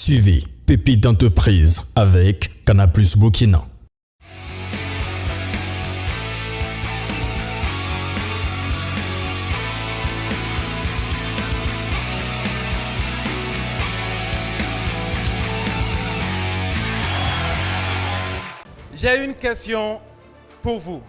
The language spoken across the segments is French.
Suivez Pépites d'entreprise avec Canal+ Burkina. J'ai une question pour vous,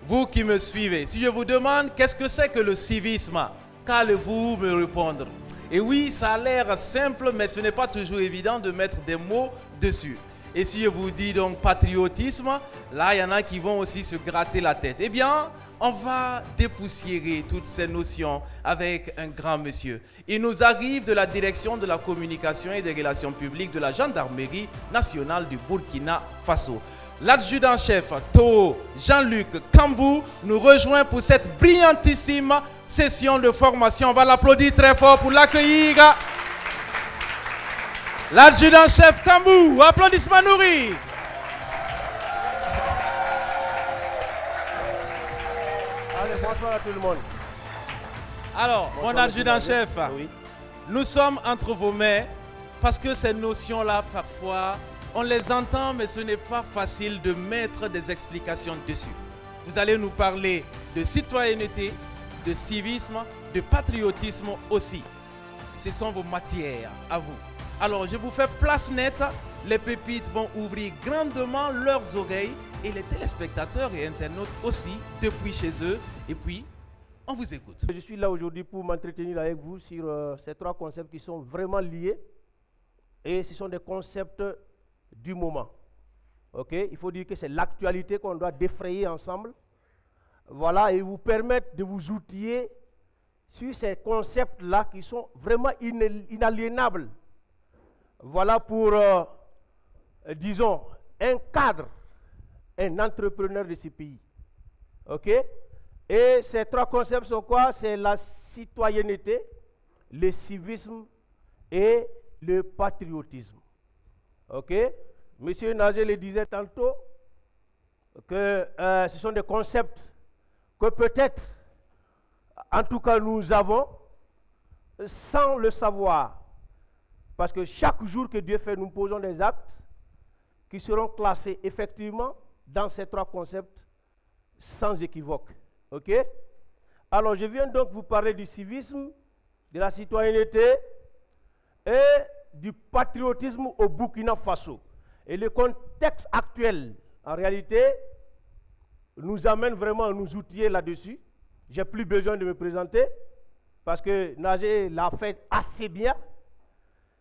vous qui me suivez. Si je vous demande qu'est-ce que c'est que le civisme, qu'allez-vous me répondre? Et oui, ça a l'air simple, mais ce n'est pas toujours évident de mettre des mots dessus. Et si je vous dis donc patriotisme, là, il y en a qui vont aussi se gratter la tête. Eh bien, on va dépoussiérer toutes ces notions avec un grand monsieur. Il nous arrive de la direction de la communication et des relations publiques de la gendarmerie nationale du Burkina Faso. L'adjudant-chef Toho Jean-Luc Kambou nous rejoint pour cette brillantissime session de formation. On va l'applaudir très fort pour l'accueillir. L'adjudant-chef Kambou, applaudissements nourris. Allez, bonsoir à tout le monde. Alors, Bonsoir, mon adjudant-chef, oui. nous sommes entre vos mains parce que ces notions-là, parfois, on les entend, mais ce n'est pas facile de mettre des explications dessus. Vous allez nous parler de citoyenneté, de civisme, de patriotisme aussi. Ce sont vos matières à vous. Alors, je vous fais place nette. Les pépites vont ouvrir grandement leurs oreilles et les téléspectateurs et internautes aussi depuis chez eux. Et puis, on vous écoute. Je suis là aujourd'hui pour m'entretenir avec vous sur ces trois concepts qui sont vraiment liés. Et ce sont des concepts du moment. Ok, il faut dire que c'est l'actualité qu'on doit défrayer ensemble. Voilà, et vous permettre de vous outiller sur ces concepts-là qui sont vraiment inaliénables. Voilà pour, disons, un cadre, un entrepreneur de ce pays. Ok, et ces trois concepts sont quoi? C'est la citoyenneté, le civisme et le patriotisme. Ok, Monsieur Nager le disait tantôt que ce sont des concepts que peut-être, en tout cas nous avons, sans le savoir. Parce que chaque jour que Dieu fait, nous posons des actes qui seront classés effectivement dans ces trois concepts sans équivoque. Ok? Alors je viens donc vous parler du civisme, de la citoyenneté et du patriotisme au Burkina Faso. Et le contexte actuel, en réalité, nous amène vraiment à nous outiller là-dessus. Je n'ai plus besoin de me présenter parce que Nager l'a fait assez bien.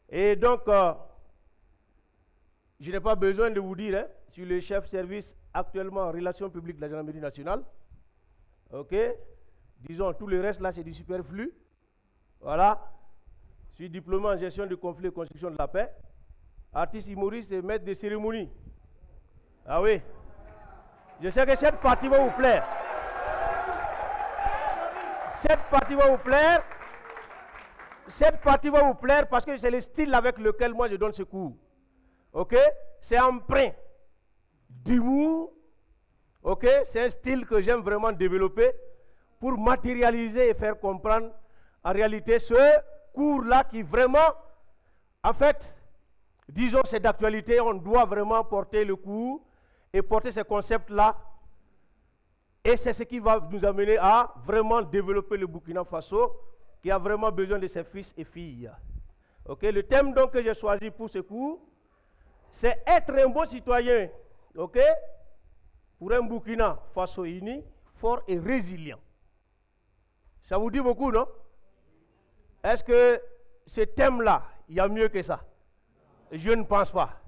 Et donc, je n'ai pas besoin de vous dire, je suis le chef service actuellement en relations publiques de la gendarmerie nationale. Ok? Disons, tout le reste là, c'est du superflu. Voilà. Je suis diplômé en gestion de conflits et construction de la paix. Artiste humoriste et maître de cérémonie. Ah oui. Je sais que cette partie va vous plaire. Cette partie va vous plaire. Cette partie va vous plaire parce que c'est le style avec lequel moi je donne ce cours. Ok? C'est empreint d'humour. Ok? C'est un style que j'aime vraiment développer pour matérialiser et faire comprendre en réalité ce cours-là qui vraiment, en fait, disons c'est d'actualité, on doit vraiment porter le cours et porter ces concepts-là. Et c'est ce qui va nous amener à vraiment développer le Burkina Faso qui a vraiment besoin de ses fils et filles. Okay? Le thème donc que j'ai choisi pour ce cours, c'est être un bon citoyen. Okay? Pour un Burkina Faso uni, fort et résilient. Ça vous dit beaucoup, non? Est-ce que ce thème-là, il y a mieux que ça? Je ne pense pas.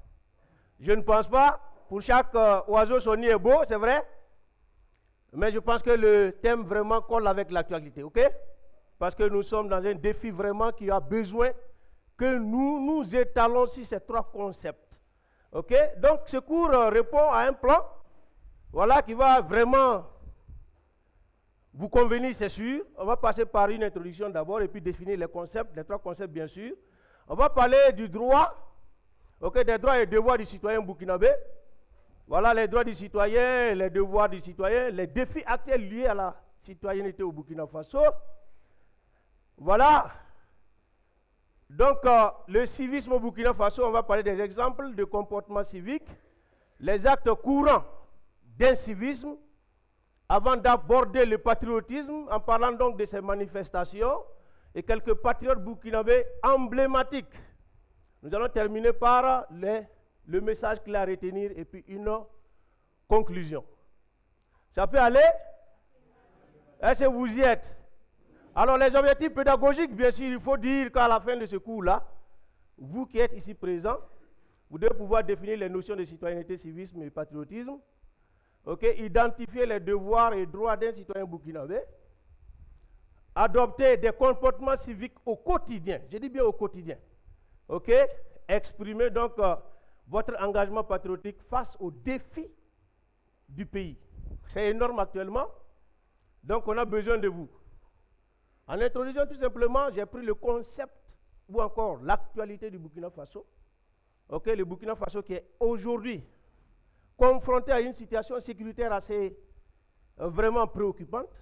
Je ne pense pas. Pour chaque oiseau, son nid est beau, c'est vrai. Mais je pense que le thème vraiment colle avec l'actualité, ok? Parce que nous sommes dans un défi vraiment qui a besoin que nous nous étalons sur ces trois concepts. Ok? Donc ce cours répond à un plan, voilà, qui va vraiment vous convenir, c'est sûr. On va passer par une introduction d'abord et puis définir les concepts, les trois concepts bien sûr. On va parler du droit, ok, des droits et devoirs du citoyen burkinabé. Voilà les droits du citoyen, les devoirs du citoyen, les défis actuels liés à la citoyenneté au Burkina Faso. Voilà Donc, le civisme au Burkina Faso, on va parler des exemples de comportement civique, les actes courants d'un civisme, avant d'aborder le patriotisme, en parlant donc de ces manifestations et quelques patriotes burkinabés emblématiques. Nous allons terminer par le message clé à retenir et puis une conclusion. Ça peut aller? Est-ce que vous y êtes? Alors les objectifs pédagogiques, bien sûr, il faut dire qu'à la fin de ce cours-là, vous qui êtes ici présents, vous devez pouvoir définir les notions de citoyenneté, civisme et patriotisme. Identifier les devoirs et droits d'un citoyen burkinabé. Adopter des comportements civiques au quotidien. Je dis bien au quotidien. Exprimer donc votre engagement patriotique face aux défis du pays. C'est énorme actuellement. Donc on a besoin de vous. En introduisant tout simplement, j'ai pris le concept ou encore l'actualité du Burkina Faso. Le Burkina Faso qui est aujourd'hui confronté à une situation sécuritaire assez vraiment préoccupante,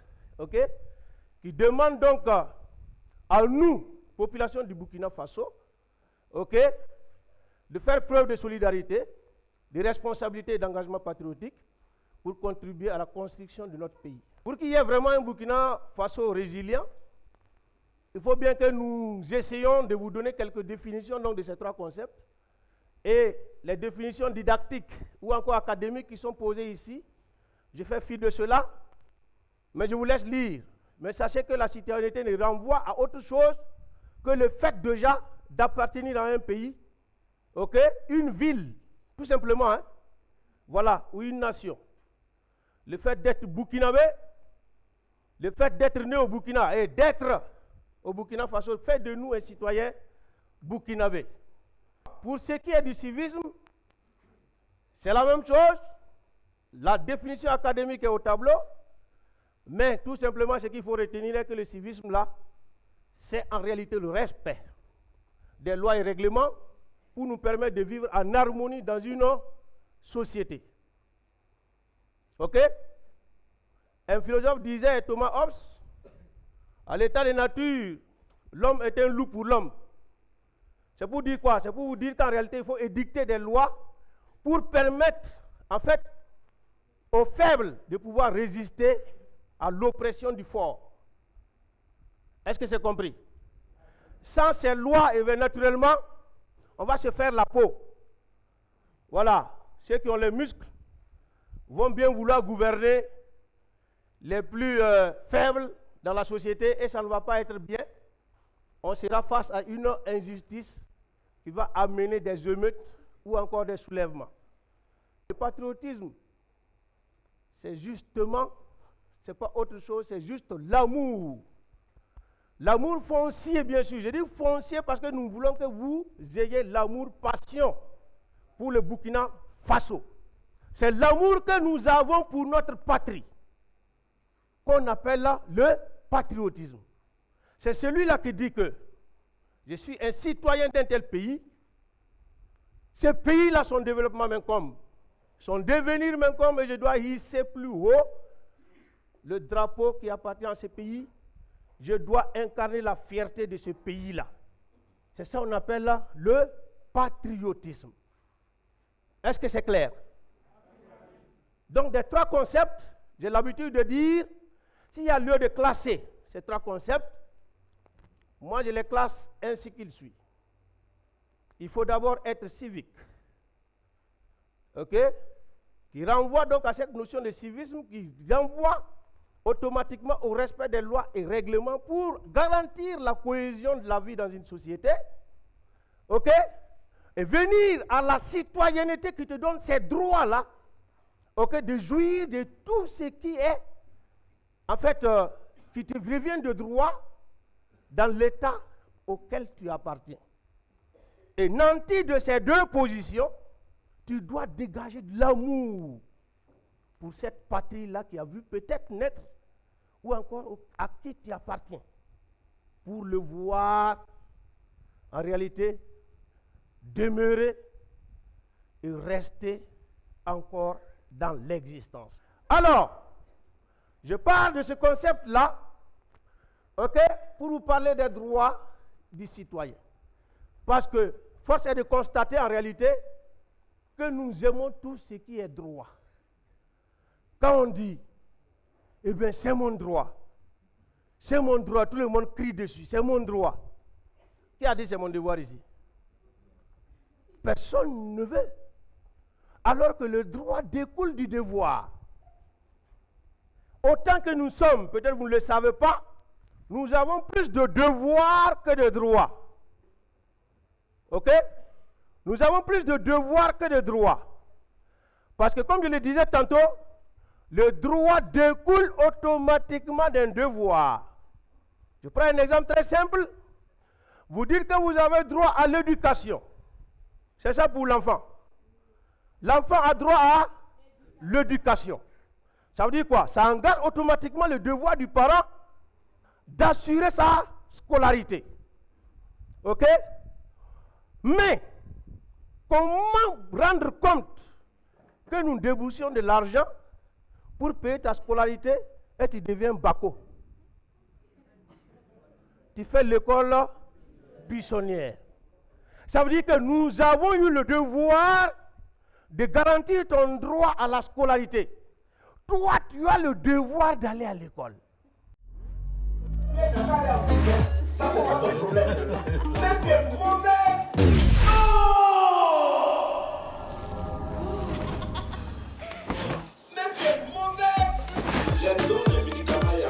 qui demande donc à nous, population du Burkina Faso, de faire preuve de solidarité, de responsabilité et d'engagement patriotique pour contribuer à la construction de notre pays. Pour qu'il y ait vraiment un Burkina Faso résilient, il faut bien que nous essayions de vous donner quelques définitions donc, de ces trois concepts. Et les définitions didactiques ou encore académiques qui sont posées ici, je fais fi de cela, mais je vous laisse lire. Mais sachez que la citoyenneté ne renvoie à autre chose que le fait déjà d'appartenir à un pays, une ville, tout simplement, voilà, ou une nation. Le fait d'être burkinabé, le fait d'être né au Burkina et d'être au Burkina Faso fait de nous un citoyen burkinabé. Pour ce qui est du civisme, c'est la même chose. La définition académique est au tableau, mais tout simplement ce qu'il faut retenir est que le civisme là, c'est en réalité le respect des lois et règlements pour nous permettre de vivre en harmonie dans une société. Un philosophe disait, Thomas Hobbes, à l'état de nature, l'homme est un loup pour l'homme. C'est pour dire quoi? C'est pour vous dire qu'en réalité, il faut édicter des lois pour permettre, en fait, aux faibles de pouvoir résister à l'oppression du fort. Est-ce que c'est compris? Sans ces lois, et bien, naturellement, on va se faire la peau. Voilà. Ceux qui ont les muscles vont bien vouloir gouverner les plus faibles dans la société et ça ne va pas être bien. On sera face à une injustice qui va amener des émeutes ou encore des soulèvements. Le patriotisme, c'est justement, c'est pas autre chose, c'est juste l'amour. L'amour foncier, bien sûr. Je dis foncier parce que nous voulons que vous ayez l'amour passion pour le Burkina Faso. C'est l'amour que nous avons pour notre patrie, qu'on appelle là le patriotisme. C'est celui-là qui dit que je suis un citoyen d'un tel pays. Ce pays-là, son développement m'incombe, son devenir m'incombe et je dois hisser plus haut le drapeau qui appartient à ce pays. Je dois incarner la fierté de ce pays-là. C'est ça qu'on appelle là le patriotisme. Est-ce que c'est clair? Donc, des trois concepts, j'ai l'habitude de dire, s'il y a lieu de classer ces trois concepts, moi je les classe ainsi qu'il suit. Il faut d'abord être civique, qui renvoie donc à cette notion de civisme, qui renvoie automatiquement au respect des lois et règlements pour garantir la cohésion de la vie dans une société, et venir à la citoyenneté qui te donne ces droits-là, de jouir de tout ce qui est, en fait, qui te revient de droit dans l'état auquel tu appartiens. Et nanti de ces deux positions, tu dois dégager de l'amour pour cette patrie-là qui a vu peut-être naître ou encore à qui tu appartiens, pour le voir en réalité demeurer et rester encore dans l'existence. Alors, je parle de ce concept-là, pour vous parler des droits du citoyen. Parce que force est de constater en réalité que nous aimons tout ce qui est droit. Quand on dit, eh bien c'est mon droit, tout le monde crie dessus, c'est mon droit. Qui a dit c'est mon devoir ici? Personne ne veut. Alors que le droit découle du devoir. Autant que nous sommes, peut-être vous ne le savez pas, nous avons plus de devoirs que de droits. Ok? Nous avons plus de devoirs que de droits. Parce que comme je le disais tantôt, le droit découle automatiquement d'un devoir. Je prends un exemple très simple. Vous dites que vous avez droit à l'éducation. C'est ça pour l'enfant. L'enfant a droit à l'éducation. Ça veut dire quoi? Ça engage automatiquement le devoir du parent d'assurer sa scolarité. Ok? Mais, comment rendre compte que nous déboursions de l'argent pour payer ta scolarité et tu deviens bako? Tu fais l'école buissonnière. Ça veut dire que nous avons eu le devoir de garantir ton droit à la scolarité. Toi, tu as le devoir d'aller à l'école. Ça, c'est pas ton problème. Mais tu es mauvais. Mais tu es mauvais. J'adore les médicaments et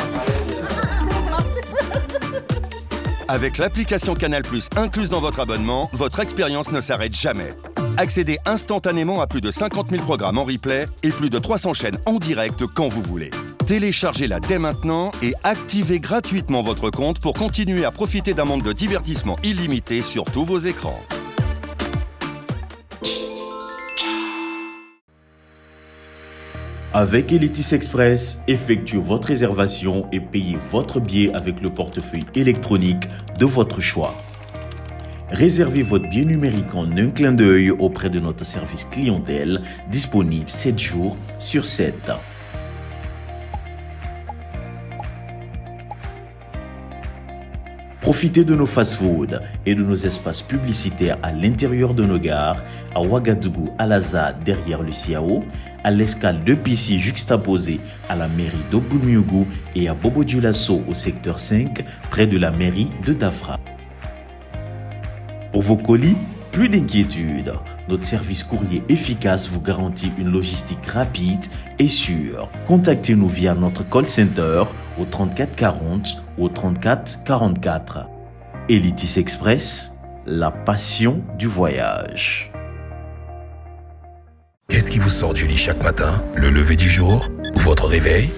Avec l'application Canal+ incluse dans votre abonnement, votre expérience ne s'arrête jamais. Accédez instantanément à plus de 50 000 programmes en replay et plus de 300 chaînes en direct quand vous voulez. Téléchargez-la dès maintenant et activez gratuitement votre compte pour continuer à profiter d'un monde de divertissement illimité sur tous vos écrans. Avec Elitis Express, effectuez votre réservation et payez votre billet avec le portefeuille électronique de votre choix. Réservez votre billet numérique en un clin d'œil auprès de notre service clientèle, disponible 7 jours sur 7. Profitez de nos fast-foods et de nos espaces publicitaires à l'intérieur de nos gares, à Ouagadougou, à Laza, derrière le Siao, à l'escale de Pissi juxtaposée à la mairie d'Oboumiougou et à Bobo-Dioulasso au secteur 5, près de la mairie de Dafra. Pour vos colis, plus d'inquiétude. Notre service courrier efficace vous garantit une logistique rapide et sûre. Contactez-nous via notre call center au 34 40 ou au 34 44. Elitis Express, la passion du voyage. Qu'est-ce qui vous sort du lit chaque matin? Le lever du jour ou votre réveil?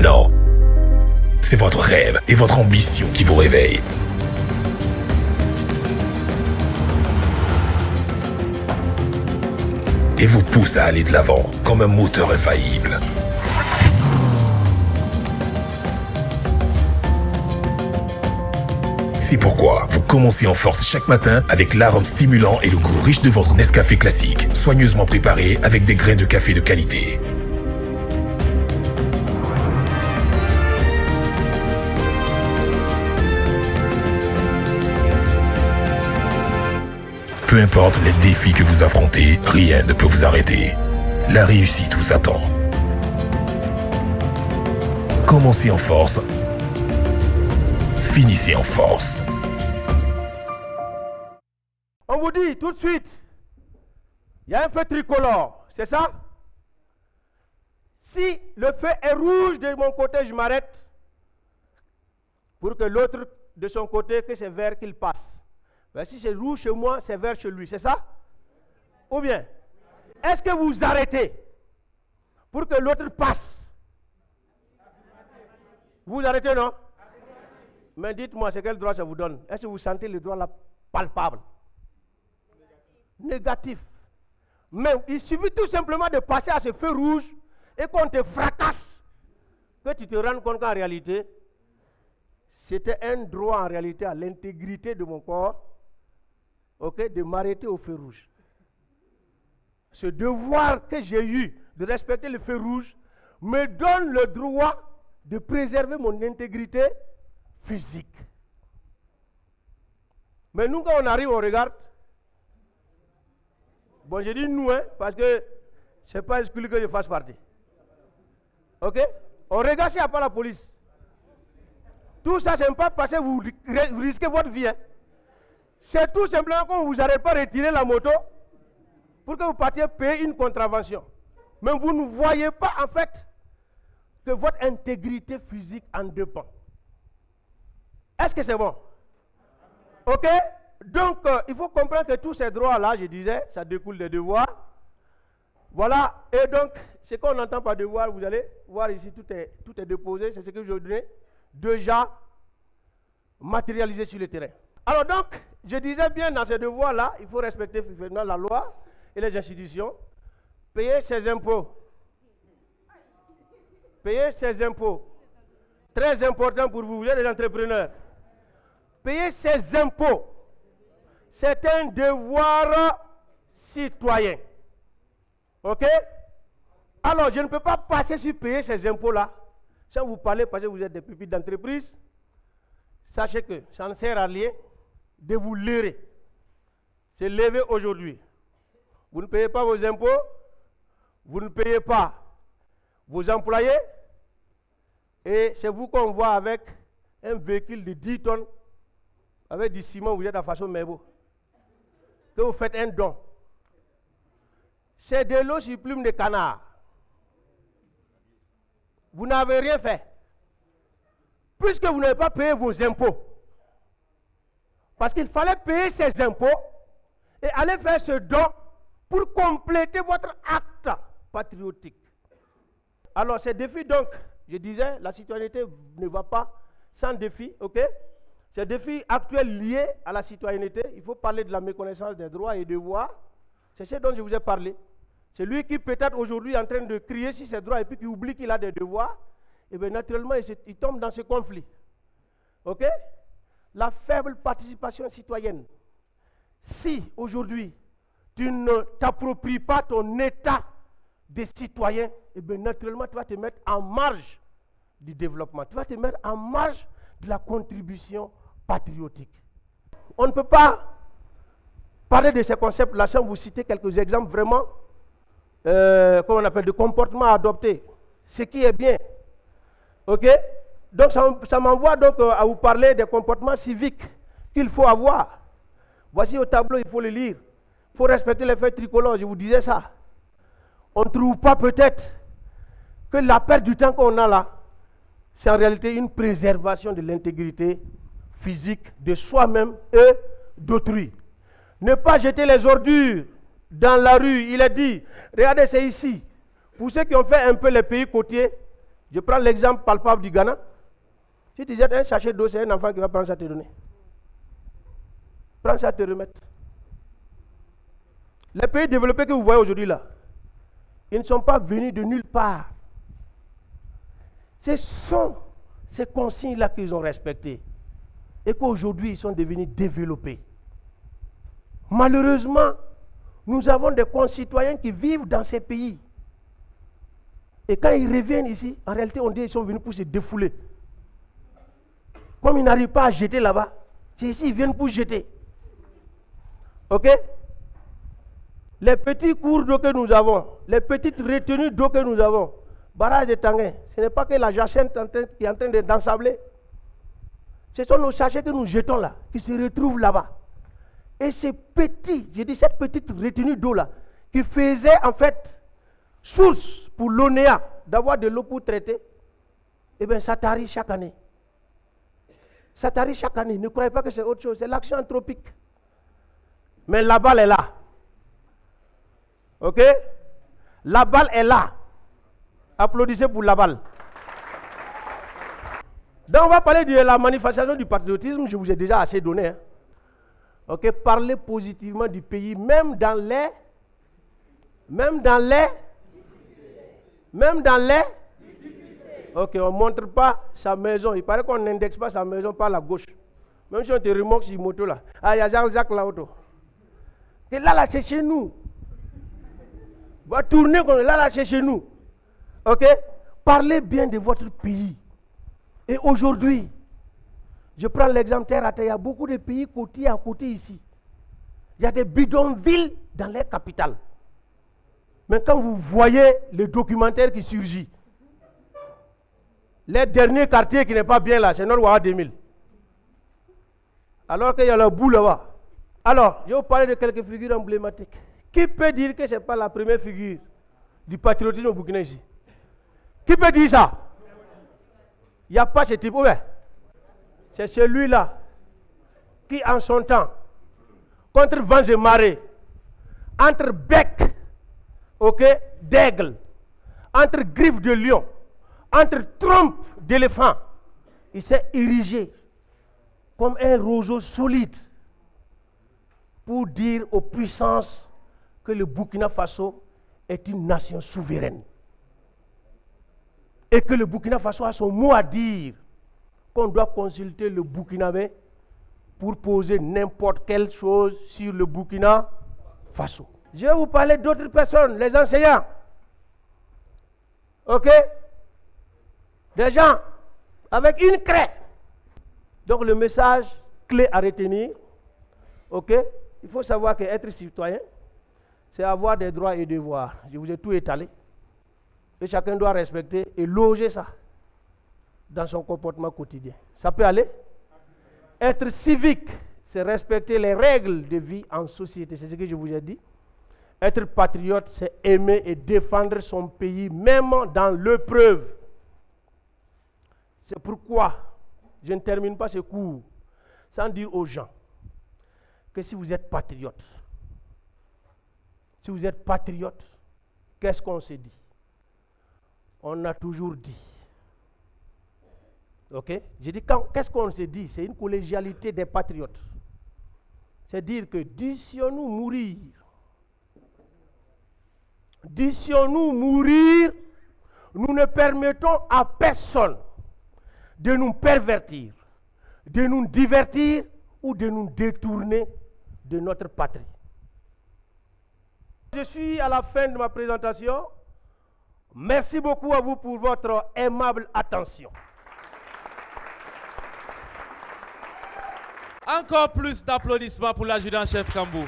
Non. C'est votre rêve et votre ambition qui vous réveillent. Et vous pousse à aller de l'avant comme un moteur infaillible. C'est pourquoi vous commencez en force chaque matin avec l'arôme stimulant et le goût riche de votre Nescafé classique, soigneusement préparé avec des grains de café de qualité. Peu importe les défis que vous affrontez, rien ne peut vous arrêter. La réussite vous attend. Commencez en force. Finissez en force. On vous dit tout de suite, il y a un feu tricolore, c'est ça? Si le feu est rouge de mon côté, je m'arrête pour que l'autre de son côté, que c'est vert qu'il passe. Ben, si c'est rouge chez moi, c'est vert chez lui, c'est ça? Ou bien, est-ce que vous arrêtez pour que l'autre passe? Vous arrêtez, non? Mais dites-moi, c'est quel droit ça vous donne? Est-ce que vous sentez le droit là palpable? Négatif. Mais il suffit tout simplement de passer à ce feu rouge et qu'on te fracasse, que tu te rendes compte qu'en réalité, c'était un droit en réalité à l'intégrité de mon corps, ok, de m'arrêter au feu rouge. Ce devoir que j'ai eu de respecter le feu rouge me donne le droit de préserver mon intégrité physique. Mais nous, quand on arrive, on regarde. Bon, je dis nous, hein, parce que ce n'est pas exclu que je fasse partie. Ok? On regarde s'il n'y a pas la police. Tout ça, ce n'est pas parce que vous risquez votre vie. Hein. C'est tout simplement qu'on vous arrête pas de retirer la moto pour que vous partiez payer une contravention. Mais vous ne voyez pas, en fait, que votre intégrité physique en dépend. Est-ce que c'est bon? Ok? Donc, il faut comprendre que tous ces droits-là, je disais, ça découle des devoirs. Voilà. Et donc, ce qu'on entend par devoir, vous allez voir ici, tout est déposé. C'est ce que je vous donne déjà matérialisé sur le terrain. Alors donc, je disais bien, dans ces devoirs-là, il faut respecter effectivement la loi et les institutions. Payer ses impôts. Payer ses impôts. Très important pour vous, vous êtes des entrepreneurs. Payer ses impôts. C'est un devoir citoyen. Ok? Alors, je ne peux pas passer sur payer ces impôts-là sans vous parler parce que vous êtes des pupitres d'entreprise. Sachez que ça ne sert à rien de vous leurrer. C'est lever aujourd'hui. Vous ne payez pas vos impôts, vous ne payez pas vos employés, et c'est vous qu'on voit avec un véhicule de 10 tonnes, avec du ciment, vous êtes à façon mébo, que vous faites un don. C'est de l'eau sur plume de canard. Vous n'avez rien fait. Puisque vous n'avez pas payé vos impôts. Parce qu'il fallait payer ces impôts et aller faire ce don pour compléter votre acte patriotique. Alors ces défis donc, je disais, la citoyenneté ne va pas sans défi, ok? Ces défis actuels liés à la citoyenneté, il faut parler de la méconnaissance des droits et devoirs. C'est ce dont je vous ai parlé. C'est lui qui peut-être aujourd'hui est en train de crier sur ses droits et puis qui oublie qu'il a des devoirs, et bien naturellement il tombe dans ce conflit. Ok? La faible participation citoyenne. Si aujourd'hui tu ne t'appropries pas ton état de citoyen, et bien naturellement tu vas te mettre en marge du développement. Tu vas te mettre en marge de la contribution patriotique. On ne peut pas parler de ces concepts-là sans vous citer quelques exemples vraiment, comment on appelle, de comportements adoptés. Ce qui est bien. Ok? Donc ça m'envoie donc à vous parler des comportements civiques qu'il faut avoir. Voici au tableau, il faut le lire. Il faut respecter les feux tricolores, je vous disais ça. On ne trouve pas peut-être que la perte du temps qu'on a là, c'est en réalité une préservation de l'intégrité physique de soi-même et d'autrui. Ne pas jeter les ordures dans la rue, il est dit. Regardez, c'est ici. Pour ceux qui ont fait un peu les pays côtiers, je prends l'exemple palpable du Ghana. Si tu jettes un sachet d'eau, c'est un enfant qui va prendre ça te donner. Prends ça te remettre. Les pays développés que vous voyez aujourd'hui là, ils ne sont pas venus de nulle part. Ce sont ces consignes-là qu'ils ont respectées et qu'aujourd'hui ils sont devenus développés. Malheureusement, nous avons des concitoyens qui vivent dans ces pays. Et quand ils reviennent ici, en réalité, on dit qu'ils sont venus pour se défouler. Comme ils n'arrivent pas à jeter là-bas, c'est ici, ils viennent pour jeter. Ok? Les petits cours d'eau que nous avons, les petites retenues d'eau que nous avons, barrage de Tanguin, ce n'est pas que la jacinthe qui est en train d'ensabler. Ce sont nos sachets que nous jetons là, qui se retrouvent là-bas. Et ces petits, j'ai dit cette petite retenue d'eau là, qui faisait en fait source pour l'ONEA d'avoir de l'eau pour traiter, eh bien ça tarit chaque année. Ça tarit chaque année. Ne croyez pas que c'est autre chose, c'est l'action anthropique. Mais la balle est là. Ok? La balle est là. Applaudissez pour la balle. Donc on va parler de la manifestation du patriotisme, je vous ai déjà assez donné. Hein. Ok, parler positivement du pays, même dans les, ok, on ne montre pas sa maison. Il paraît qu'on n'indexe pas sa maison par la gauche. Même si on te remorque sur moto là. Ah, il y a Jean-Jacques là-haut. Et là, c'est chez nous. On va tourner comme là, c'est chez nous. Ok? Parlez bien de votre pays. Et aujourd'hui, Je prends l'exemple terre à terre. Il y a beaucoup de pays côtiers à côté ici. Il y a des bidonvilles dans les capitales. Mais quand vous voyez le documentaire qui surgit, les derniers quartiers qui n'est pas bien là, c'est Nord-Ouaha 2000. Alors qu'il y a le bout là-bas. Alors, je vais vous parler de quelques figures emblématiques. Qui peut dire que ce n'est pas la première figure du patriotisme au Burkina ici? Qui peut dire ça? Il n'y a pas ce type. Ouais. C'est celui-là qui, en son temps, contre vents et marées, entre becs, d'aigle, entre griffes de lion, entre trompes d'éléphant, il s'est érigé comme un roseau solide pour dire aux puissances que le Burkina Faso est une nation souveraine et que le Burkina Faso a son mot à dire, qu'on doit consulter le Burkinabé pour poser n'importe quelle chose sur le Burkina Faso. Je vais vous parler d'autres personnes, les enseignants. Ok? Des gens avec une craie. Donc le message clé à retenir, ok? Il faut savoir qu'être citoyen, c'est avoir des droits et devoirs. Je vous ai tout étalé. Et chacun doit respecter et loger ça dans son comportement quotidien. Ça peut aller? Être civique, c'est respecter les règles de vie en société. C'est ce que je vous ai dit. Être patriote, c'est aimer et défendre son pays, même dans l'épreuve. C'est pourquoi je ne termine pas ce cours sans dire aux gens que si vous êtes patriote, qu'est-ce qu'on s'est dit? On a toujours dit. Ok? J'ai dit, qu'est-ce qu'on s'est dit? C'est une collégialité des patriotes. C'est dire que dussions-nous mourir, nous ne permettons à personne de nous pervertir, de nous divertir ou de nous détourner de notre patrie. Je suis à la fin de ma présentation. Merci beaucoup à vous pour votre aimable attention. Encore plus d'applaudissements pour l'adjudant-chef Kambou.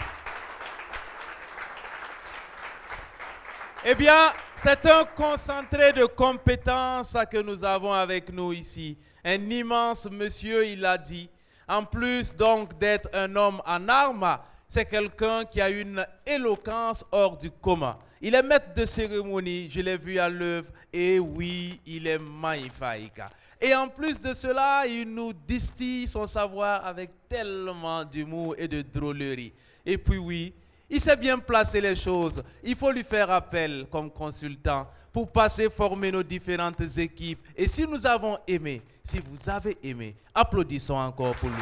Eh bien, c'est un concentré de compétences que nous avons avec nous ici. Un immense monsieur, il a dit. En plus donc d'être un homme en armes, c'est quelqu'un qui a une éloquence hors du commun. Il est maître de cérémonie, je l'ai vu à l'œuvre, et oui, il est magnifique. Et en plus de cela, il nous distille son savoir avec tellement d'humour et de drôlerie. Et puis oui, il sait bien placer les choses. Il faut lui faire appel comme consultant pour passer former nos différentes équipes. Et si nous avons aimé, si vous avez aimé, applaudissons encore pour lui.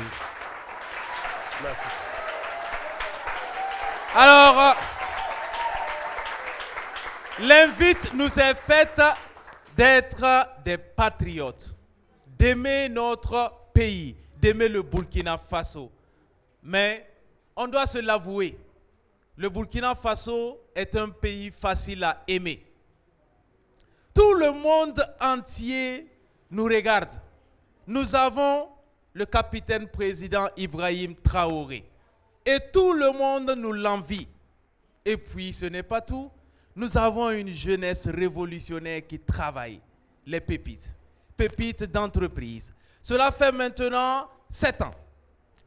Merci. Alors, l'invite nous est faite d'être des patriotes, d'aimer notre pays, d'aimer le Burkina Faso. Mais on doit se l'avouer, le Burkina Faso est un pays facile à aimer. Tout le monde entier nous regarde. Nous avons le capitaine président Ibrahim Traoré. Et tout le monde nous l'envie. Et puis, ce n'est pas tout. Nous avons une jeunesse révolutionnaire qui travaille. Les pépites. Pépites d'entreprise. Cela fait maintenant 7 ans.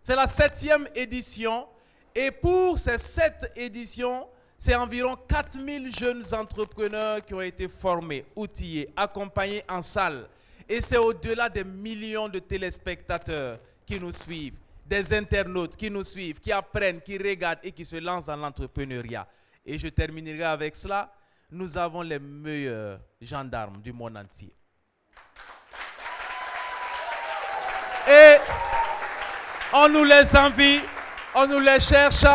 C'est la 7e édition. Et pour ces 7 éditions, c'est environ 4000 jeunes entrepreneurs qui ont été formés, outillés, accompagnés en salle. Et c'est au-delà des millions de téléspectateurs qui nous suivent, des internautes qui nous suivent, qui apprennent, qui regardent et qui se lancent dans l'entrepreneuriat. Et je terminerai avec cela. Nous avons les meilleurs gendarmes du monde entier. Et on nous les envie, on nous les cherche.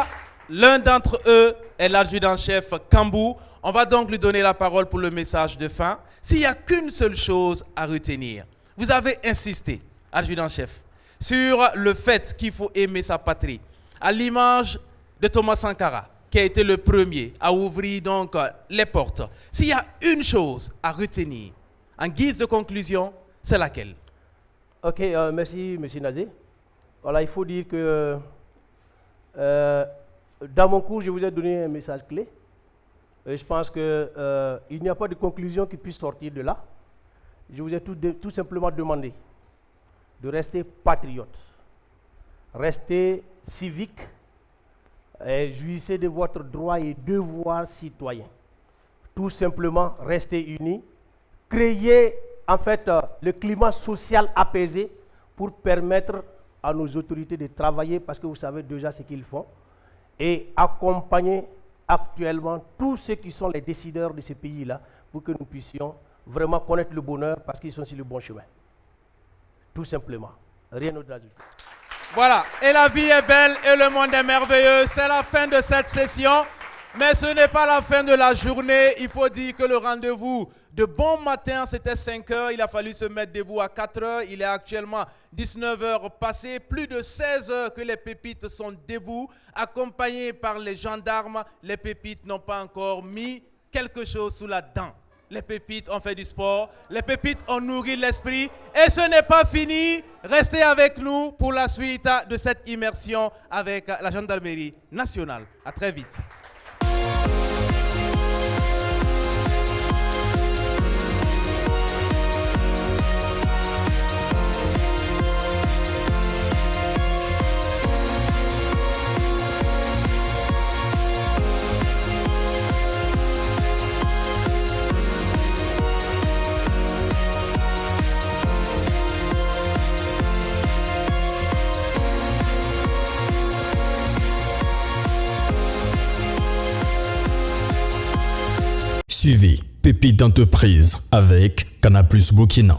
L'un d'entre eux est l'adjudant-chef Kambou. On va donc lui donner la parole pour le message de fin. S'il n'y a qu'une seule chose à retenir, vous avez insisté, adjudant-chef, sur le fait qu'il faut aimer sa patrie, à l'image de Thomas Sankara, qui a été le premier à ouvrir donc les portes. S'il y a une chose à retenir, en guise de conclusion, c'est laquelle? Ok, merci, M. Nazé. Voilà, il faut dire que dans mon cours, je vous ai donné un message clé. Et je pense qu'il n'y a pas de conclusion qui puisse sortir de là. Je vous ai tout simplement demandé de rester patriote, rester civique, et jouissez de votre droit et devoir citoyen. Tout simplement, rester unis, créer en fait le climat social apaisé pour permettre à nos autorités de travailler, parce que vous savez déjà ce qu'ils font, et accompagner actuellement tous ceux qui sont les décideurs de ce pays-là pour que nous puissions vraiment connaître le bonheur parce qu'ils sont sur le bon chemin. Tout simplement. Rien d'autre à dire. Voilà, et la vie est belle et le monde est merveilleux. C'est la fin de cette session, mais ce n'est pas la fin de la journée. Il faut dire que le rendez-vous de bon matin, c'était 5 heures. Il a fallu se mettre debout à 4 heures. Il est actuellement 19 heures passées. Plus de 16 heures que les pépites sont debout, accompagnés par les gendarmes. Les pépites n'ont pas encore mis quelque chose sous la dent. Les pépites ont fait du sport, les pépites ont nourri l'esprit et ce n'est pas fini. Restez avec nous pour la suite de cette immersion avec la gendarmerie nationale. À très vite. Suivez Pépites d'entreprise avec Canal+ Burkina.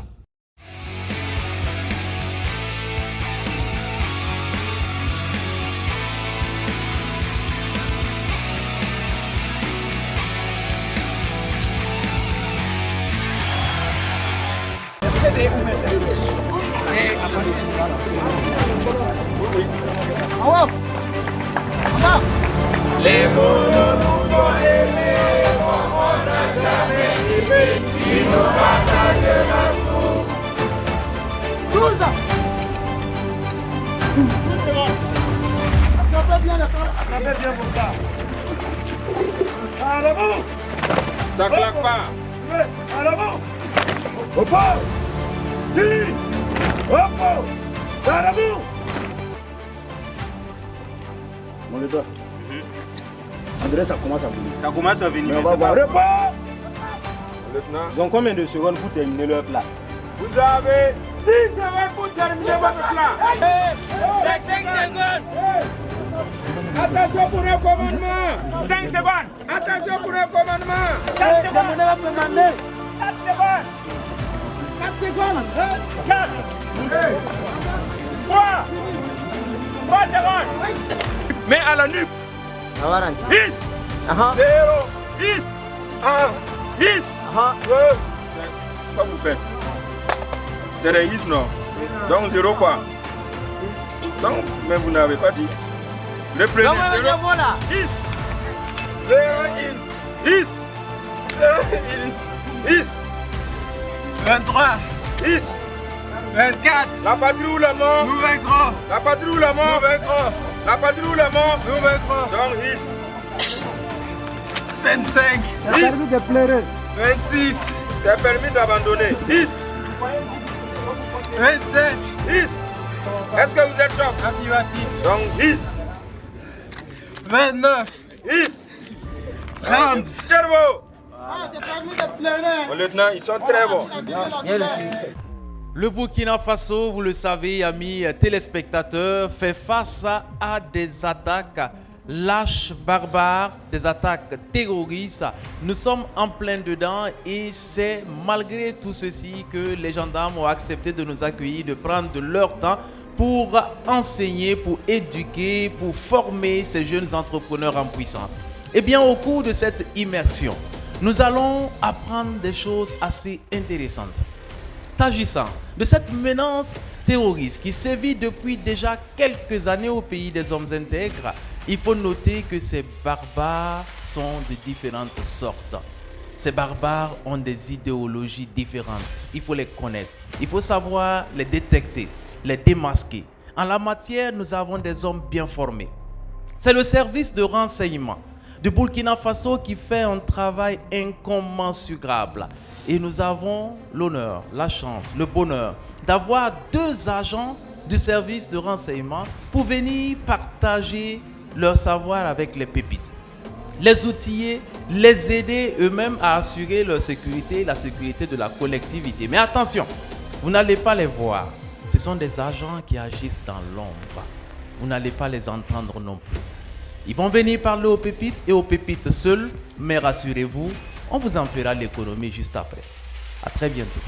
Les mots nous ont aimés comme on n'a jamais aimé. Ils nous partagent l'amour. 12 ans. Attrapez bien vos gars. À l'avant. Ça claque pas. À l'avant. Au pas. Dis. Au pas. À l'avant. Mon leader. André, ça commence à venir. Ça commence à venir. Mais on va voir. Donc combien de secondes pour terminer leur plat? Vous avez 10 secondes pour terminer votre plat. 5 secondes. Attention pour un commandement. 5 secondes. Attention pour un commandement. 4 secondes. 4 secondes. 4 secondes. 4. 3 secondes. Mais à la nuque. 10, 0, 10, 1, 10, 2, 5. Quoi vous faites? C'est des 10 non? Donc 0 quoi? Donc, mais vous n'avez pas dit. Le premier 0, 10, 0, 10, 10, 23, 10, 24. La patrie ou la mort? Nous vaincrons. La patrie ou la mort? Nous vaincrons. La patrie ou la mort? Nous vaincrons. Donc 10. 25. 10. Permis de pleurer. 26. C'est permis d'abandonner. 10. 27. 10. Est-ce que vous êtes chaud? Affirmatif. Donc 10. 29. 10. 30. Cerveau. C'est permis de pleurer. Mon lieutenant, ils sont très bons. Le Burkina Faso, vous le savez, amis téléspectateurs, fait face à des attaques lâches, barbares, des attaques terroristes. Nous sommes en plein dedans et c'est malgré tout ceci que les gendarmes ont accepté de nous accueillir, de prendre de leur temps pour enseigner, pour éduquer, pour former ces jeunes entrepreneurs en puissance. Eh bien, au cours de cette immersion, nous allons apprendre des choses assez intéressantes. S'agissant de cette menace terroriste qui sévit depuis déjà quelques années au pays des hommes intègres, il faut noter que ces barbares sont de différentes sortes. Ces barbares ont des idéologies différentes. Il faut les connaître. Il faut savoir les détecter, les démasquer. En la matière, nous avons des hommes bien formés. C'est le service de renseignement du Burkina Faso qui fait un travail incommensurable. Et nous avons l'honneur, la chance, le bonheur d'avoir 2 agents du service de renseignement pour venir partager leur savoir avec les pépites. Les outiller, les aider eux-mêmes à assurer leur sécurité et la sécurité de la collectivité. Mais attention, vous n'allez pas les voir. Ce sont des agents qui agissent dans l'ombre. Vous n'allez pas les entendre non plus. Ils vont venir parler aux pépites et aux pépites seuls, mais rassurez-vous, on vous en fera l'économie juste après. À très bientôt.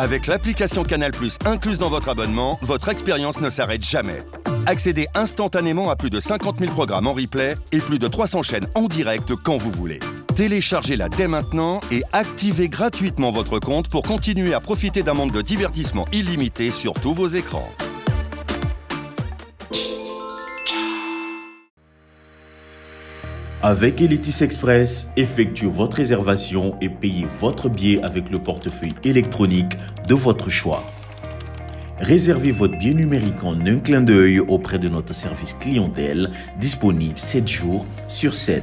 Avec l'application Canal+, incluse dans votre abonnement, votre expérience ne s'arrête jamais. Accédez instantanément à plus de 50 000 programmes en replay et plus de 300 chaînes en direct quand vous voulez. Téléchargez-la dès maintenant et activez gratuitement votre compte pour continuer à profiter d'un monde de divertissement illimité sur tous vos écrans. Avec Elitis Express, effectuez votre réservation et payez votre billet avec le portefeuille électronique de votre choix. Réservez votre billet numérique en un clin d'œil auprès de notre service clientèle, disponible 7 jours sur 7.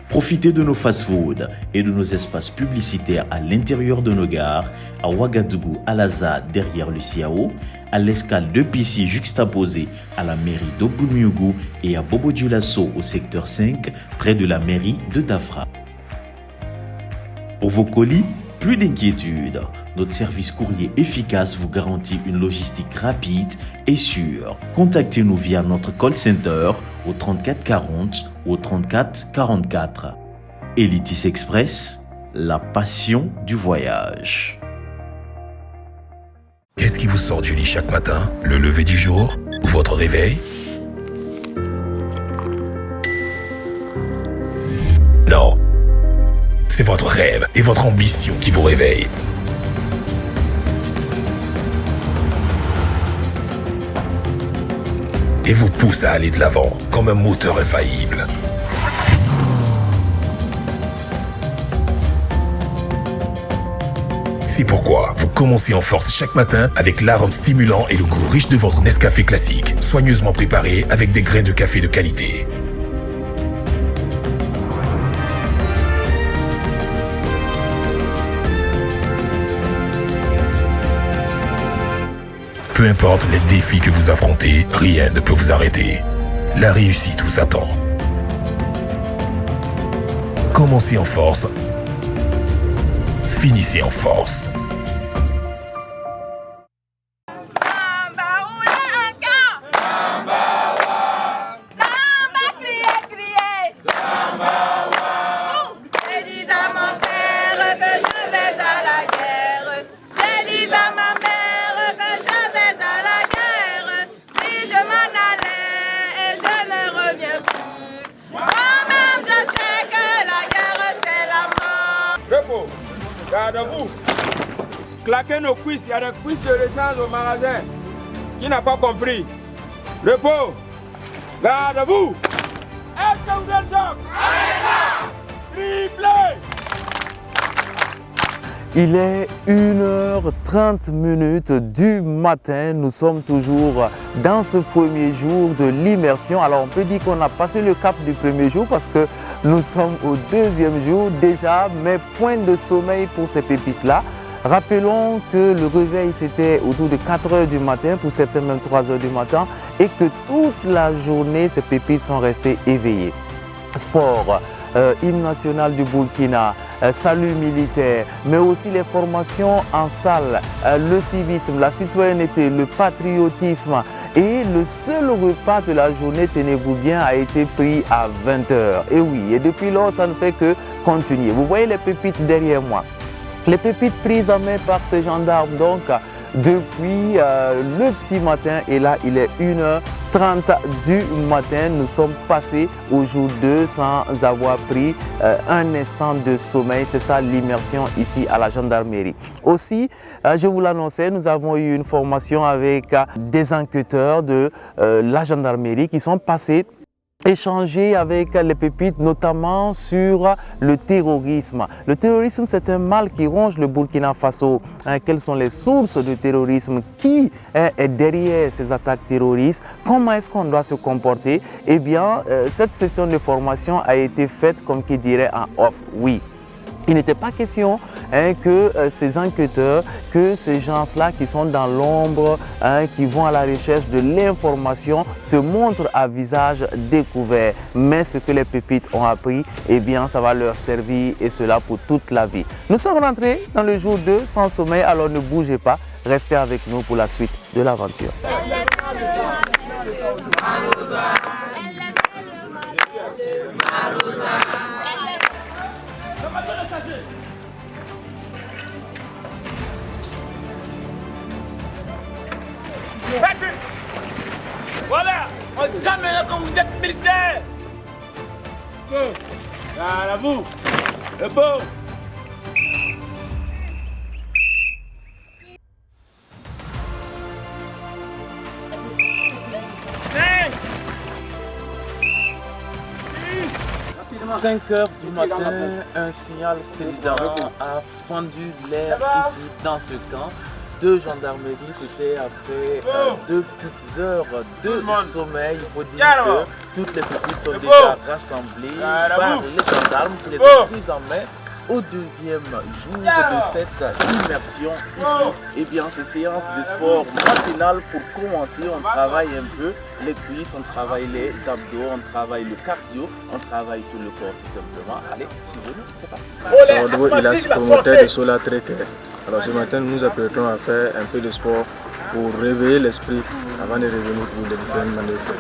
Profitez de nos fast-foods et de nos espaces publicitaires à l'intérieur de nos gares, à Ouagadougou, à Alaza, derrière le CIAO, à l'escale de Pissi juxtaposée à la mairie d'Obouniougou et à Bobo-Dioulasso au secteur 5, près de la mairie de Dafra. Pour vos colis, plus d'inquiétude. Notre service courrier efficace vous garantit une logistique rapide et sûre. Contactez-nous via notre call center au 34 40 ou au 34 44. Elitis Express, la passion du voyage. Qu'est-ce qui vous sort du lit chaque matin? Le lever du jour ou votre réveil? Non. C'est votre rêve et votre ambition qui vous réveillent. Et vous pousse à aller de l'avant comme un moteur infaillible. C'est pourquoi vous commencez en force chaque matin avec l'arôme stimulant et le goût riche de votre Nescafé classique, soigneusement préparé avec des grains de café de qualité. Peu importe les défis que vous affrontez, rien ne peut vous arrêter. La réussite vous attend. Commencez en force. Finissez en force. Gardez-vous. Claquez nos cuisses. Il y a des cuisses de rechange au magasin. Qui n'a pas compris? Repos. Gardez-vous. Est-ce que vous êtes choc? Triplé. Il est 1h30 du matin. Nous sommes toujours dans ce premier jour de l'immersion. Alors on peut dire qu'on a passé le cap du premier jour parce que nous sommes au deuxième jour déjà, mais point de sommeil pour ces pépites-là. Rappelons que le réveil c'était autour de 4 h du matin, pour certains même 3 h du matin, et que toute la journée ces pépites sont restées éveillées. Sport, hymne national du Burkina, salut militaire, mais aussi les formations en salle, le civisme, la citoyenneté, le patriotisme. Et le seul repas de la journée, tenez-vous bien, a été pris à 20 h. Et oui, et depuis lors, ça ne fait que continuer. Vous voyez les pépites derrière moi. Les pépites prises en main par ces gendarmes, donc, depuis le petit matin et là il est 1h30 du matin. Nous sommes passés au jour 2 sans avoir pris un instant de sommeil. C'est ça l'immersion ici à la gendarmerie. Aussi, je vous l'annonçais, nous avons eu une formation avec des enquêteurs de la gendarmerie qui sont passés échanger avec les pépites, notamment sur le terrorisme. Le terrorisme, c'est un mal qui ronge le Burkina Faso. Quelles sont les sources du terrorisme? Qui est derrière ces attaques terroristes? Comment est-ce qu'on doit se comporter? Eh bien, cette session de formation a été faite, comme qui dirait, en off. Oui. Il n'était pas question que ces enquêteurs, que ces gens-là qui sont dans l'ombre, qui vont à la recherche de l'information, se montrent à visage découvert. Mais ce que les pépites ont appris, eh bien, ça va leur servir et cela pour toute la vie. Nous sommes rentrés dans le jour 2 sans sommeil, alors ne bougez pas, restez avec nous pour la suite de l'aventure. Voilà, on sait maintenant que vous êtes militaire. À vous, le beau. « 5 heures du matin, un signal strident a fendu l'air ici dans ce camp de gendarmerie. C'était après 2 petites heures de sommeil. Il faut dire que toutes les pépites sont déjà rassemblées par les gendarmes qui les ont prises en main au deuxième jour de cette immersion ici. Eh bien, ces séances de sport matinales pour commencer, on travaille un peu les cuisses, on travaille les abdos, on travaille le cardio, on travaille tout le corps tout simplement. Allez, suivez-nous, c'est parti. Saoudou Ilas, promoteur de Solar Trek. Alors ce matin, nous nous apprêtons à faire un peu de sport pour réveiller l'esprit avant de revenir pour les différentes manœuvres.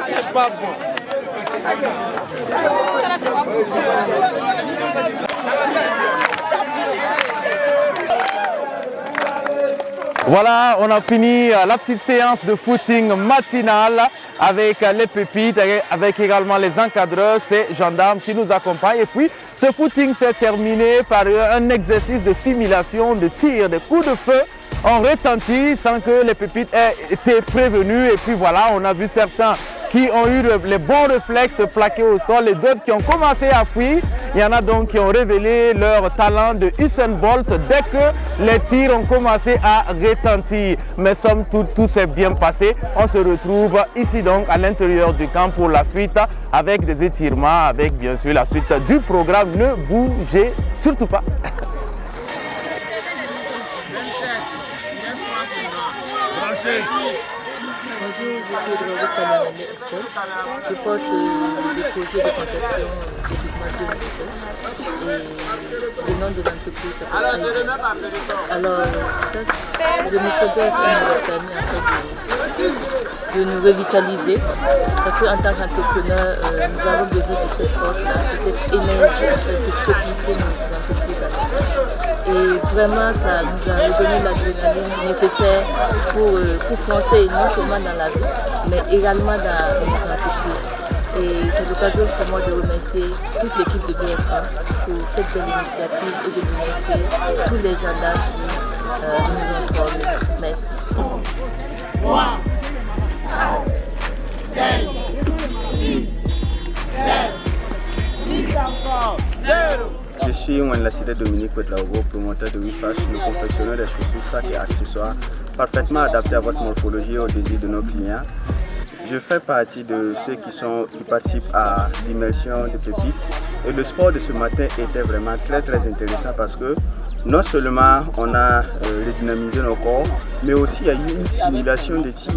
C'est pas bon. Voilà, on a fini la petite séance de footing matinale avec les pépites, avec également les encadreurs, ces gendarmes qui nous accompagnent. Et puis, ce footing s'est terminé par un exercice de simulation de tir. Des coups de feu ont retenti sans que les pépites aient été prévenus. Et puis voilà, on a vu certains qui ont eu les bons réflexes plaqués au sol et d'autres qui ont commencé à fuir. Il y en a donc qui ont révélé leur talent de Usain Bolt dès que les tirs ont commencé à retentir. Mais somme toute, tout s'est bien passé. On se retrouve ici donc à l'intérieur du camp pour la suite avec des étirements, avec bien sûr la suite du programme. Ne bougez surtout pas. Bonjour, je suis Edouard Panamene Estelle. Je porte le projet de conception d'équipement biomédical et le nom de l'entreprise s'appelle IBM. Alors, ça, le Michel BFM nous a permis en fait de nous revitaliser parce qu'en tant qu'entrepreneur, nous avons besoin de cette force-là, de cette énergie en fait, pour propulser nos entreprises à l'avant. Et vraiment, ça nous a redonné l'adrénaline nécessaire pour foncer non seulement dans la vie, mais également dans les entreprises. Et c'est l'occasion pour moi de remercier toute l'équipe de BF1 pour cette belle initiative et de remercier tous les gendarmes qui nous ont formés. Merci. Je suis Wanlaside Dominique Petraogo, promoteur de WeFash, le confectionneur des chaussures, sacs et accessoires parfaitement adaptés à votre morphologie et aux désirs de nos clients. Je fais partie de ceux qui participent à l'immersion de pépites et le sport de ce matin était vraiment très intéressant parce que non seulement on a redynamisé nos corps, mais aussi il y a eu une simulation de tir,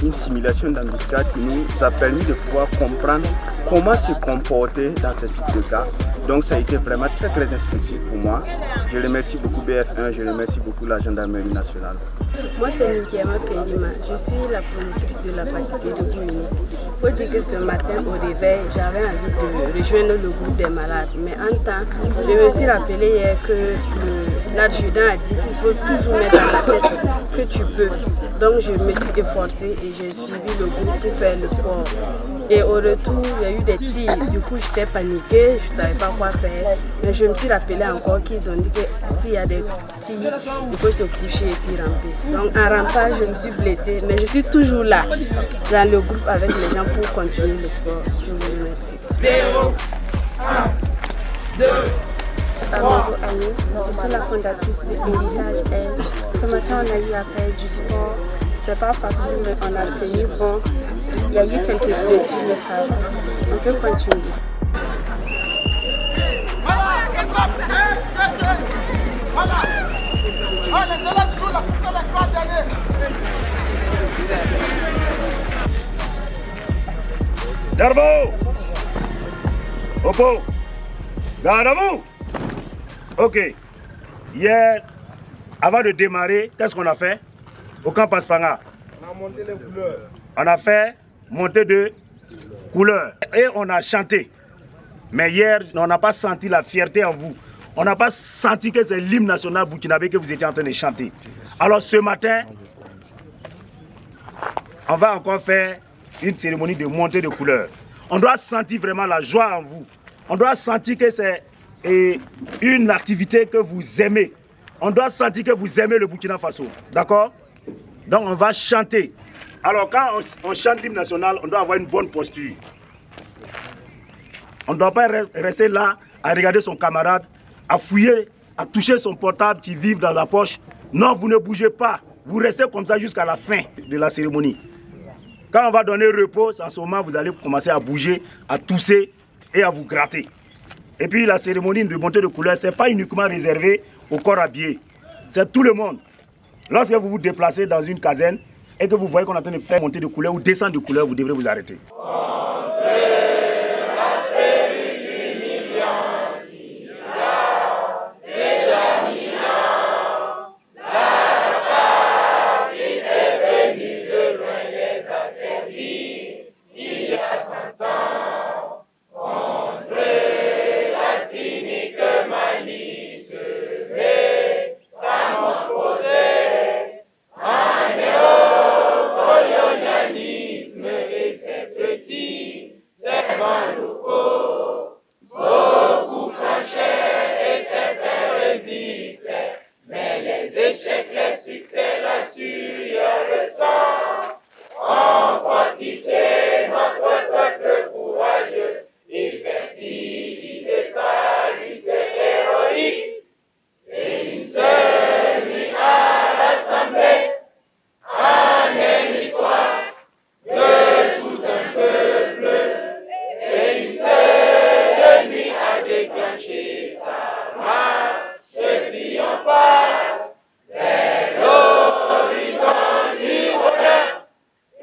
une simulation d'embuscade qui nous a permis de pouvoir comprendre comment se comporter dans ce type de cas. Donc ça a été vraiment très instructif pour moi. Je remercie beaucoup BF1, je remercie beaucoup la Gendarmerie nationale. Moi c'est Nikiama Felima, je suis la promotrice de la pâtisserie de goût unique. Il faut dire que ce matin au réveil, j'avais envie de rejoindre le groupe des malades. Mais en temps, je me suis rappelé hier que l'adjudant a dit qu'il faut toujours mettre dans la tête que tu peux. Donc je me suis efforcée et j'ai suivi le groupe pour faire le sport. Et au retour, il y a eu des tirs. Du coup, j'étais paniquée, je ne savais pas quoi faire. Mais je me suis rappelé encore qu'ils ont dit que s'il y a des tirs, il faut se coucher et puis ramper. Donc en rampant, je me suis blessée. Mais je suis toujours là, dans le groupe avec les gens pour continuer le sport. Je vous remercie. 0, 1, 2, Amadou Agnès, je suis la fondatrice de Héritage L. Ce matin, on a eu à faire du sport. C'était pas facile, mais on a tenu bon. Il y a eu quelques blessures, mais ça va. On peut continuer. Darbo! Opo! Gardez-vous! Ok. Hier, avant de démarrer, qu'est-ce qu'on a fait? Au camp Paspanga. On a monté les couleurs. On a fait montée de couleurs. Et on a chanté. Mais hier, on n'a pas senti la fierté en vous. On n'a pas senti que c'est l'hymne national burkinabé que vous étiez en train de chanter. Alors ce matin, on va encore faire une cérémonie de montée de couleurs. On doit sentir vraiment la joie en vous. On doit sentir que c'est une activité que vous aimez. On doit sentir que vous aimez le Burkina Faso. D'accord? Donc on va chanter. Alors quand on chante l'hymne national, on doit avoir une bonne posture. On ne doit pas rester là à regarder son camarade, à fouiller, à toucher son portable qui vit dans la poche. Non, vous ne bougez pas. Vous restez comme ça jusqu'à la fin de la cérémonie. Quand on va donner repos, en ce moment, vous allez commencer à bouger, à tousser et à vous gratter. Et puis la cérémonie de montée de couleur, ce n'est pas uniquement réservé au corps habillé. C'est tout le monde. Lorsque vous vous déplacez dans une caserne et que vous voyez qu'on est en train de faire monter de couleur ou descendre de couleur, vous devrez vous arrêter.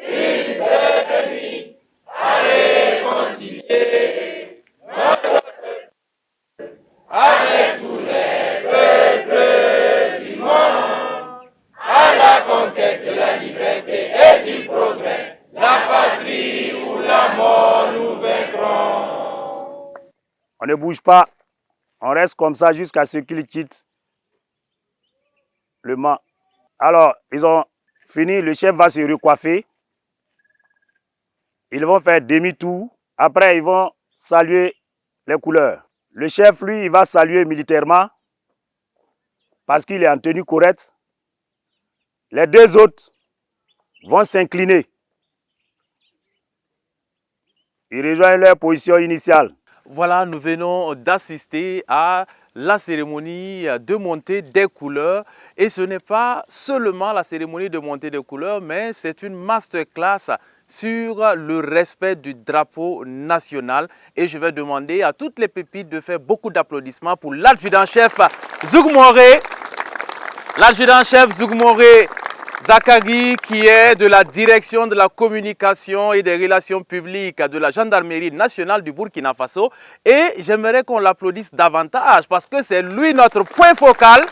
Une seule On ne bouge pas. On reste comme ça jusqu'à ce qu'ils quittent le mât. Alors, ils ont fini. Le chef va se recoiffer. Ils vont faire demi-tour. Après, ils vont saluer les couleurs. Le chef, lui, il va saluer militairement parce qu'il est en tenue correcte. Les deux autres vont s'incliner. Ils rejoignent leur position initiale. Voilà, nous venons d'assister à la cérémonie de montée des couleurs. Et ce n'est pas seulement la cérémonie de montée des couleurs, mais c'est une masterclass sur le respect du drapeau national. Et je vais demander à toutes les pépites de faire beaucoup d'applaudissements pour l'adjudant-chef Zougmoré. L'adjudant-chef Zougmoré Zakari, qui est de la direction de la communication et des relations publiques de la gendarmerie nationale du Burkina Faso. Et j'aimerais qu'on l'applaudisse davantage parce que c'est lui notre point focal.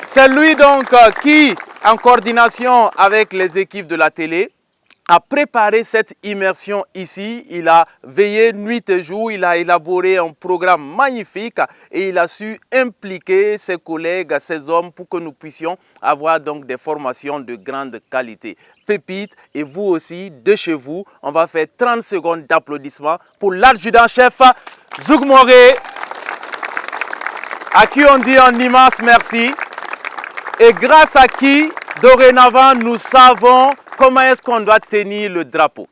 C'est lui donc qui, en coordination avec les équipes de la télé, a préparé cette immersion ici. Il a veillé nuit et jour, il a élaboré un programme magnifique et il a su impliquer ses collègues, ses hommes pour que nous puissions avoir donc des formations de grande qualité. Pépites, et vous aussi, de chez vous, on va faire 30 secondes d'applaudissements pour l'adjudant-chef Zougmoré, à qui on dit un immense merci et grâce à qui, dorénavant, nous savons comment est-ce qu'on doit tenir le drapeau.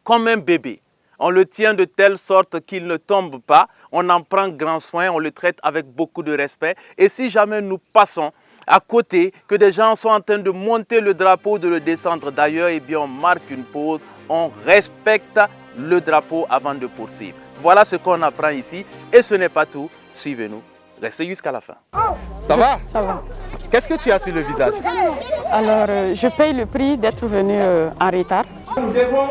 Comme un bébé. On le tient de telle sorte qu'il ne tombe pas. On en prend grand soin. On le traite avec beaucoup de respect. Et si jamais nous passons à côté, que des gens sont en train de monter le drapeau, de le descendre d'ailleurs, eh bien on marque une pause. On respecte le drapeau avant de poursuivre. Voilà ce qu'on apprend ici. Et ce n'est pas tout. Suivez-nous. Restez jusqu'à la fin. Ça va? Ça va. Qu'est-ce que tu as sur le visage? Alors, je paye le prix d'être venu en retard. Nous devons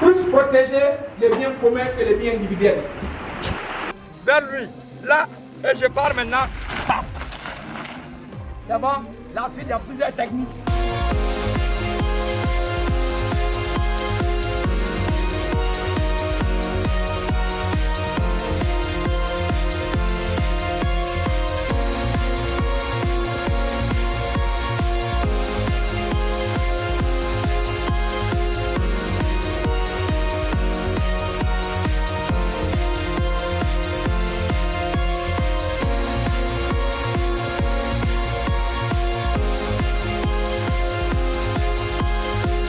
plus protéger les biens communs que les biens individuels. Vers lui, là, et je pars maintenant. C'est bon, là ensuite il y a plusieurs techniques.